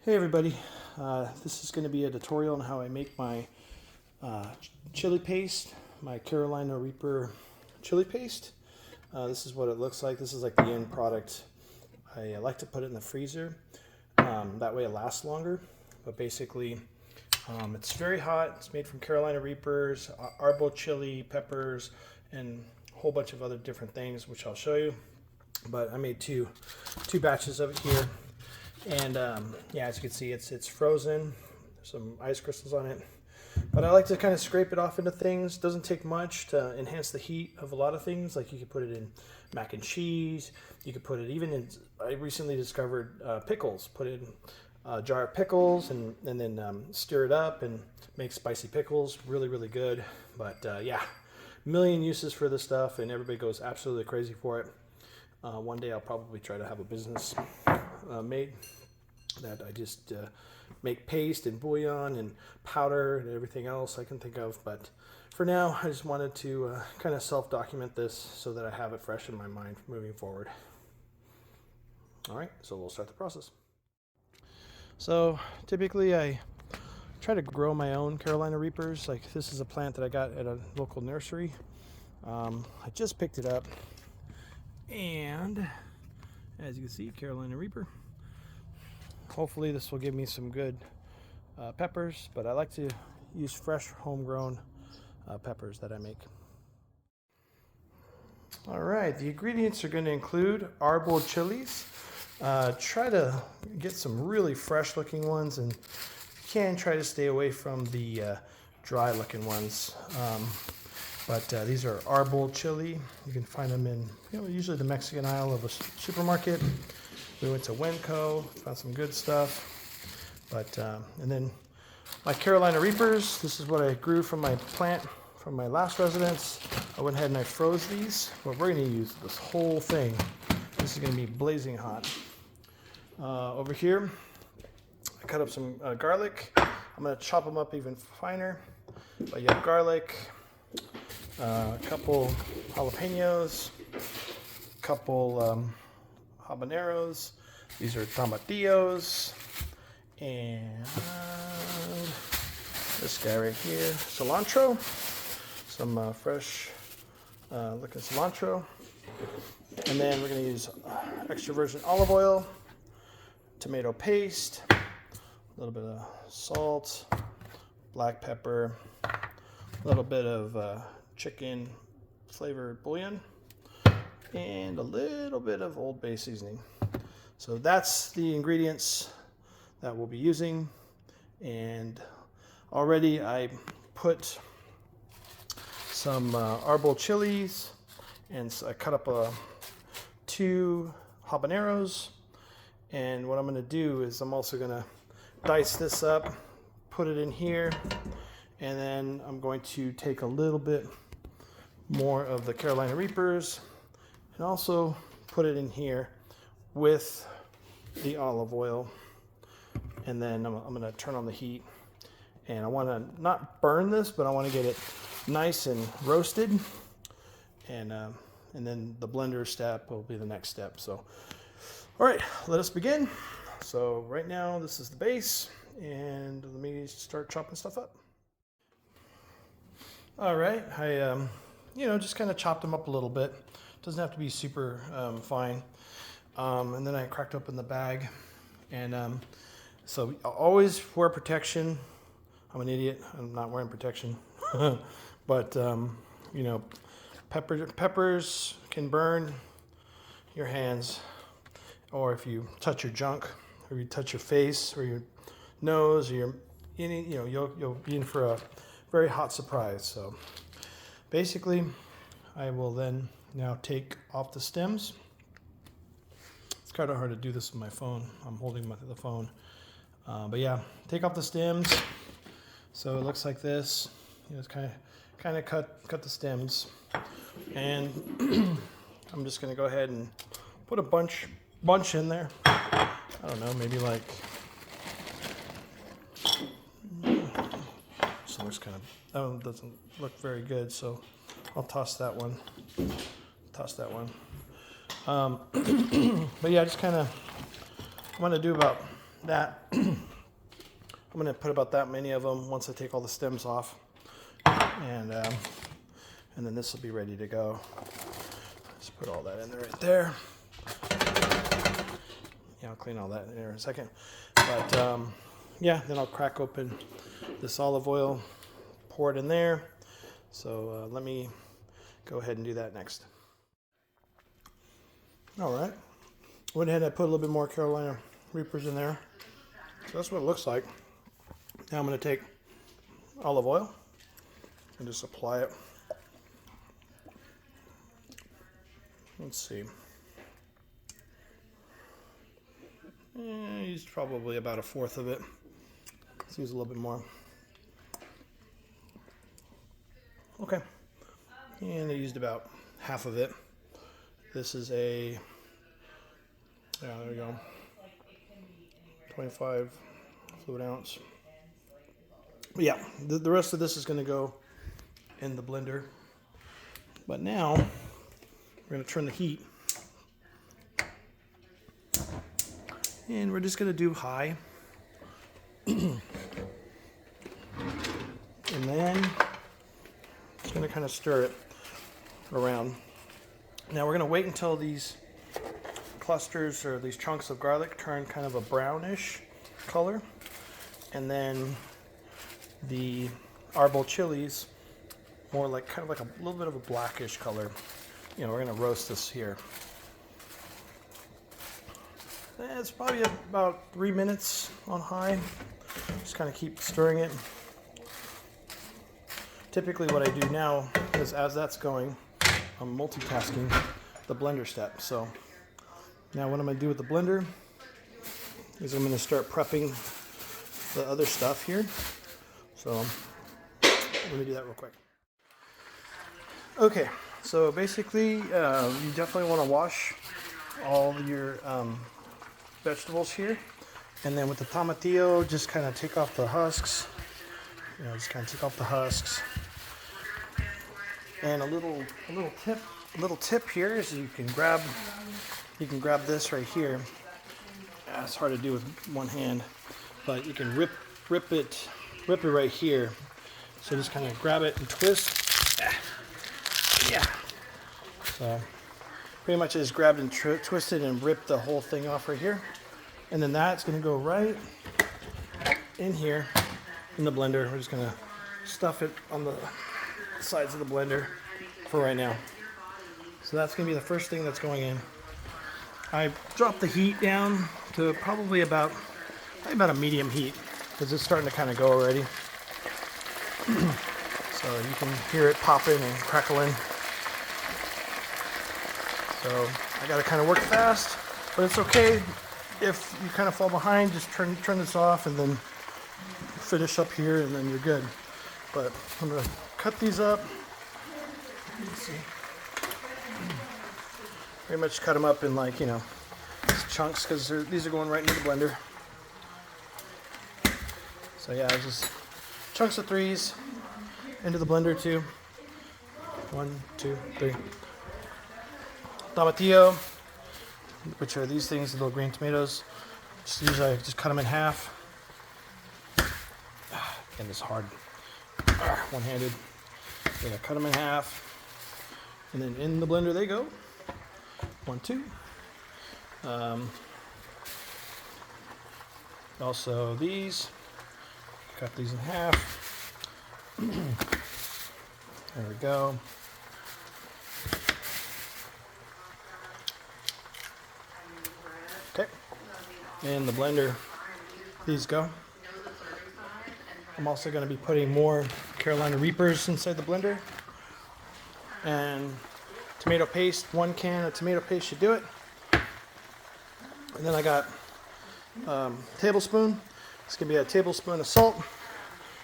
Hey everybody, this is going to be a tutorial on how I make my chili paste, my Carolina Reaper chili paste. This is what it looks like. This is like the end product. I like to put it in the freezer, that way it lasts longer. But basically, it's very hot. It's made from Carolina Reapers, Arbo chili peppers, and a whole bunch of other different things, which I'll show you. But I made two batches of it here. And yeah, as you can see, it's frozen. There's some ice crystals on it. But I like to kind of scrape it off into things. Doesn't take much to enhance the heat of a lot of things. Like you could put it in mac and cheese. You could put it even in, I recently discovered pickles. Put it in a jar of pickles and then stir it up and make spicy pickles. Really, really good. But yeah, million uses for this stuff and everybody goes absolutely crazy for it. One day I'll probably try to have a business made that I just make paste and bouillon and powder and everything else I can think of. But for now, I just wanted to kind of self-document this so that I have it fresh in my mind moving forward. All right, so we'll start the process. So typically I try to grow my own Carolina Reapers. Like this is a plant that I got at a local nursery. I just picked it up, and as you can see, Carolina Reaper. Hopefully this will give me some good peppers, but I like to use fresh homegrown peppers that I make. All right, the ingredients are going to include Arbo chilies. Try to get some really fresh looking ones, and you can try to stay away from the dry looking ones. But these are Arbo chili. You can find them in usually the Mexican aisle of a supermarket. We went to Wenco, found some good stuff. But and then my Carolina Reapers. This is what I grew from my plant from my last residence. I went ahead and I froze these. But we're going to use this whole thing. This is going to be blazing hot. Over here, I cut up some garlic. I'm going to chop them up even finer. But you have garlic. A couple jalapenos, a couple habaneros. These are tomatillos, and this guy right here, cilantro. Some fresh looking cilantro, and then we're going to use extra virgin olive oil, tomato paste, a little bit of salt, black pepper, a little bit of chicken flavored bouillon, and a little bit of Old Bay seasoning. So that's the ingredients that we'll be using. And already I put some Arbo chilies, and so I cut up 2 habaneros. And what I'm going to do is I'm also going to dice this up, put it in here, and then I'm going to take a little bit more of the Carolina Reapers and also put it in here with the olive oil. And then I'm going to turn on the heat, and I want to not burn this, but I want to get it nice and roasted. And then the blender step will be the next step. So all right, let us begin. So right now this is the base, and let me start chopping stuff up. All right, I just kind of chopped them up a little bit. Doesn't have to be super fine. And then I cracked open the bag, and so always wear protection. I'm an idiot. I'm not wearing protection, but peppers can burn your hands, or if you touch your junk, or you touch your face, or your nose, or you'll be in for a very hot surprise. So basically, I will then now take off the stems. It's kind of hard to do this with my phone. I'm holding the phone. But yeah, take off the stems. So it looks like this. It's kind of cut the stems. And I'm just going to go ahead and put a bunch in there. I don't know, maybe like, this looks kind of, doesn't look very good, so I'll toss that one. But yeah, just kind of, I'm going to do about that. I'm going to put about that many of them once I take all the stems off. And then this will be ready to go. Just put all that in there right there. Yeah, I'll clean all that in there in a second. But yeah, then I'll crack open this olive oil, pour it in there. So let me go ahead and do that next. All right. Went ahead and I put a little bit more Carolina Reapers in there. So that's what it looks like. Now I'm going to take olive oil and just apply it. Let's see. Use probably about 1/4 of it. Let's use a little bit more. Okay. And I used about 1/2 of it. This is a, yeah, there we go. 25 fluid ounce. But yeah, the rest of this is going to go in the blender. But now we're going to turn the heat. And we're just going to do high. And then just going to kind of stir it around. Now we're going to wait until these clusters or these chunks of garlic turn kind of a brownish color. And then the arbol chilies more like kind of like a little bit of a blackish color. You know, we're going to roast this here. It's probably about 3 minutes on high. Just kind of keep stirring it. Typically what I do now is as that's going, I'm multitasking the blender step. So now what I'm going to do with the blender is I'm going to start prepping the other stuff here. So let me do that real quick. Okay, so basically you definitely want to wash all your vegetables here. And then with the tomatillo, just kind of take off the husks. You know, just kind of take off the husks. And a little tip here is you can grab this right here. It's hard to do with one hand, but you can rip it right here. So just kind of grab it and twist. Yeah. So pretty much just grabbed and twisted and ripped the whole thing off right here. And then that's going to go right in here in the blender. We're just going to stuff it on the sides of the blender for right now. So that's going to be the first thing that's going in. I dropped the heat down to probably about a medium heat because it's starting to kind of go already. So you can hear it popping and crackling. So I got to kind of work fast, but it's okay if you kind of fall behind. Just turn this off and then finish up here, and then you're good. But I'm gonna cut these up. Let's see. Pretty much cut them up in like, you know, chunks because these are going right into the blender. So yeah, just chunks of 3s into the blender too. 1, 2, 3. Tomatillo, which are these things, the little green tomatoes. Usually I just cut them in half. And it's hard. One-handed. Yeah, cut them in half. And then in the blender they go. 1, 2. Also these. Cut these in half. There we go. Okay. In the blender, these go. I'm also going to be putting more Carolina Reapers inside the blender. And tomato paste, 1 can of tomato paste should do it. And then I got tablespoon. It's going to be a tablespoon of salt,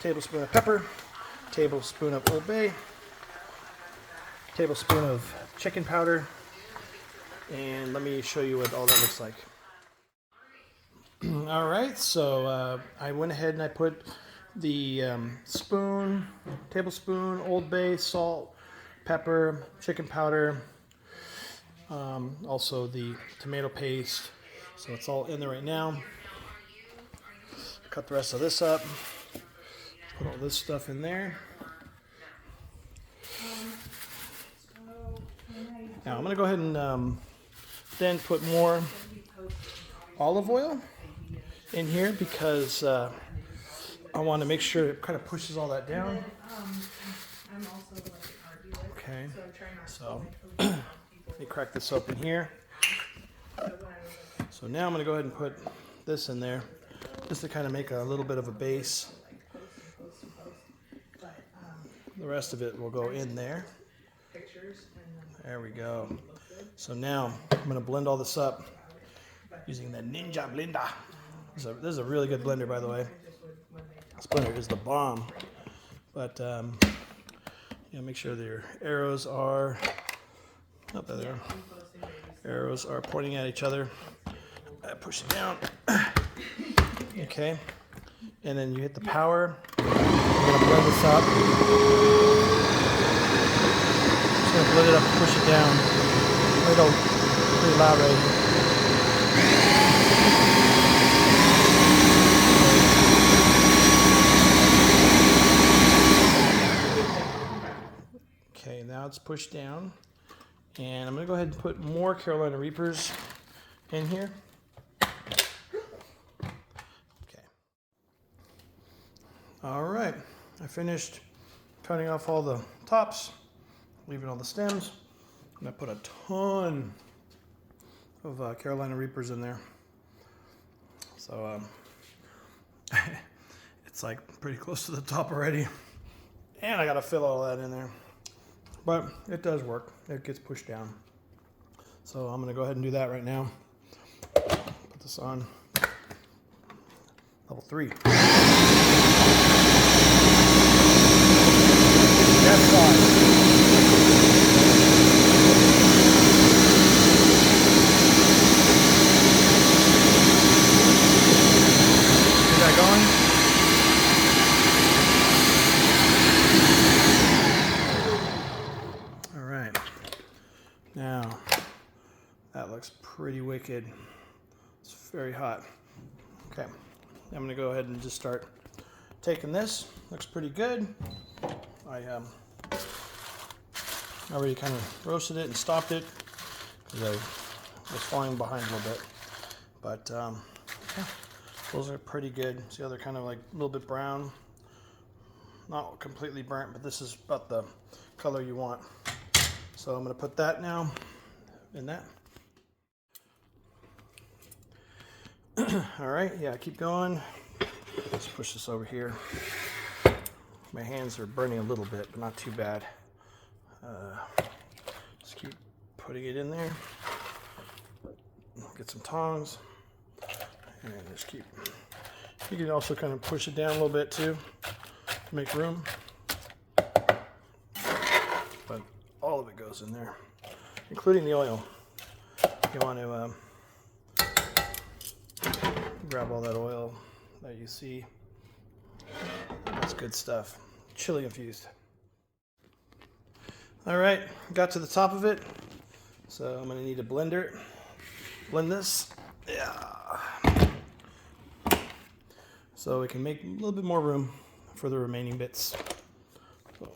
tablespoon of pepper, tablespoon of Old Bay, tablespoon of chicken powder. And let me show you what all that looks like. All right, so I went ahead and I put the tablespoon, Old Bay, salt, pepper, chicken powder, also the tomato paste. So it's all in there right now. cut the rest of this up. Put all this stuff in there. Now I'm going to go ahead and then put more olive oil in here because I want to make sure it kind of pushes all that down. Okay, so let me crack this open here. So now I'm going to go ahead and put this in there just to kind of make a little bit of a base. The rest of it will go in there. There we go. So now I'm going to blend all this up using the Ninja blender. This is a really good blender, by the way. This blender is the bomb. But make sure that your arrows are up there. Arrows are pointing at each other. Push it down. Okay. And then you hit the power. I'm going to blend this up. Just going to blend it up and push it down. Pretty loud right here. Okay, now it's pushed down. And I'm going to go ahead and put more Carolina Reapers in here. Okay. All right, I finished cutting off all the tops, leaving all the stems. And I put a ton of Carolina Reapers in there. So it's like pretty close to the top already. And I got to fill all that in there. But it does work. It gets pushed down. So I'm going to go ahead and do that right now. Put this on level 3. That's sauce. Is that going? Now, that looks pretty wicked. It's very hot. Okay, I'm gonna go ahead and just start taking this. Looks pretty good. I already kind of roasted it and stopped it because I was falling behind a little bit. But yeah, those are pretty good. See how they're kind of like a little bit brown? Not completely burnt, but this is about the color you want. So I'm going to put that now in that. All right, yeah, keep going. Let's push this over here. My hands are burning a little bit, but not too bad. Just keep putting it in there. Get some tongs. And just keep. You can also kind of push it down a little bit too to make room. But all of it goes in there, including the oil. You want to grab all that oil that you see. That's good stuff. Chili infused. All right, got to the top of it. So I'm going to need a blender. Blend this. Yeah. So we can make a little bit more room for the remaining bits. So,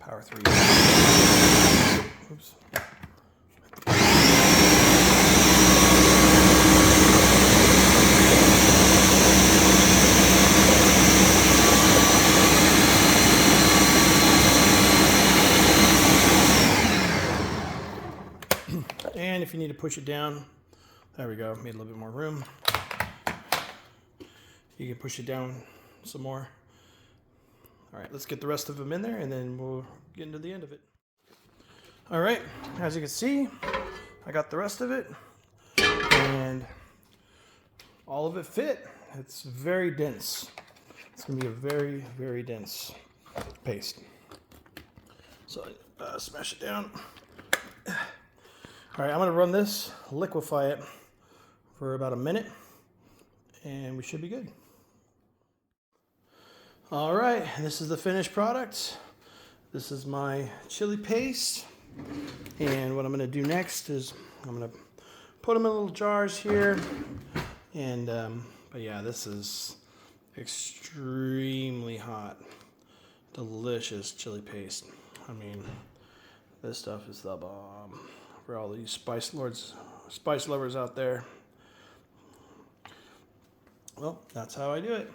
Power 3. Oops. And if you need to push it down, there we go, made a little bit more room. You can push it down some more. All right, let's get the rest of them in there and then we'll get into the end of it. All right, as you can see, I got the rest of it and all of it fit. It's very dense. It's gonna be a very, very dense paste. So smash it down. All right, I'm gonna run this, liquefy it for about a minute, and we should be good. All right, this is the finished product. This is my chili paste. And what I'm going to do next is I'm going to put them in little jars here. And, but yeah, this is extremely hot. Delicious chili paste. I mean, this stuff is the bomb for all these spice lovers out there. Well, that's how I do it.